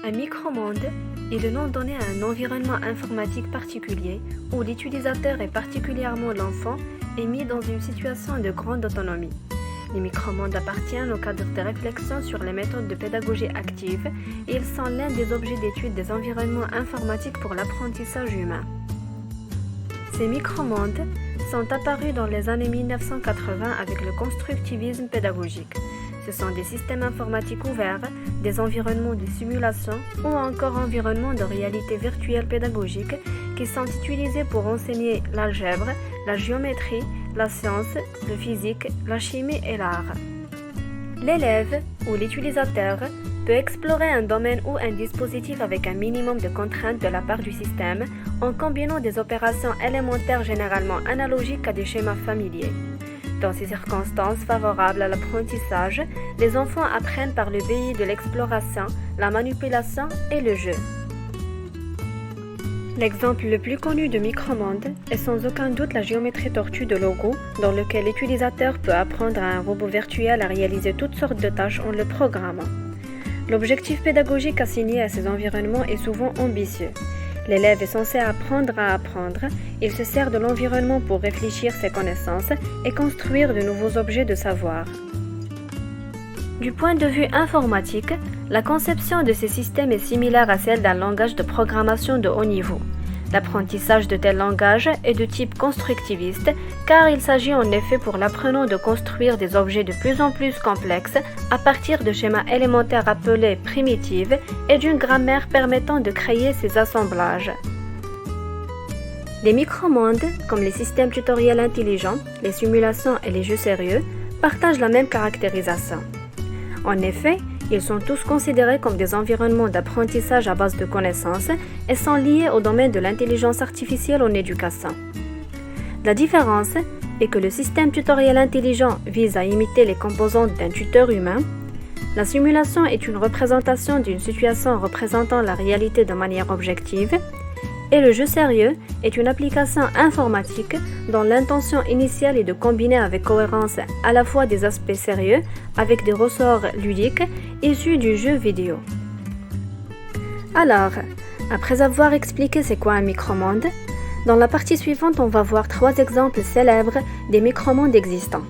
Un micromonde est le nom donné à un environnement informatique particulier où l'utilisateur et particulièrement l'enfant est mis dans une situation de grande autonomie. Les micromondes appartiennent au cadre de réflexion sur les méthodes de pédagogie active et ils sont l'un des objets d'étude des environnements informatiques pour l'apprentissage humain. Ces micromondes sont apparus dans les années 1980 avec le constructivisme pédagogique. Ce sont des systèmes informatiques ouverts, des environnements de simulation ou encore environnements de réalité virtuelle pédagogique qui sont utilisés pour enseigner l'algèbre, la géométrie, la science, le physique, la chimie et l'art. L'élève ou l'utilisateur peut explorer un domaine ou un dispositif avec un minimum de contraintes de la part du système en combinant des opérations élémentaires généralement analogiques à des schémas familiers. Dans ces circonstances favorables à l'apprentissage, les enfants apprennent par le biais de l'exploration, la manipulation et le jeu. L'exemple le plus connu de micromonde est sans aucun doute la géométrie tortue de Lego, dans lequel l'utilisateur peut apprendre à un robot virtuel à réaliser toutes sortes de tâches en le programmant. L'objectif pédagogique assigné à ces environnements est souvent ambitieux. L'élève est censé apprendre à apprendre, il se sert de l'environnement pour réfléchir ses connaissances et construire de nouveaux objets de savoir. Du point de vue informatique, la conception de ces systèmes est similaire à celle d'un langage de programmation de haut niveau. L'apprentissage de tel langage est de type constructiviste car il s'agit en effet pour l'apprenant de construire des objets de plus en plus complexes à partir de schémas élémentaires appelés primitives et d'une grammaire permettant de créer ces assemblages. Les micromondes, comme les systèmes tutoriels intelligents, les simulations et les jeux sérieux, partagent la même caractérisation. En effet, ils sont tous considérés comme des environnements d'apprentissage à base de connaissances et sont liés au domaine de l'intelligence artificielle en éducation. La différence est que le système tutoriel intelligent vise à imiter les composantes d'un tuteur humain. La simulation est une représentation d'une situation représentant la réalité de manière objective. Et le jeu sérieux est une application informatique dont l'intention initiale est de combiner avec cohérence à la fois des aspects sérieux avec des ressorts ludiques issus du jeu vidéo. Alors, après avoir expliqué c'est quoi un micromonde, dans la partie suivante on va voir 3 exemples célèbres des micromondes existants.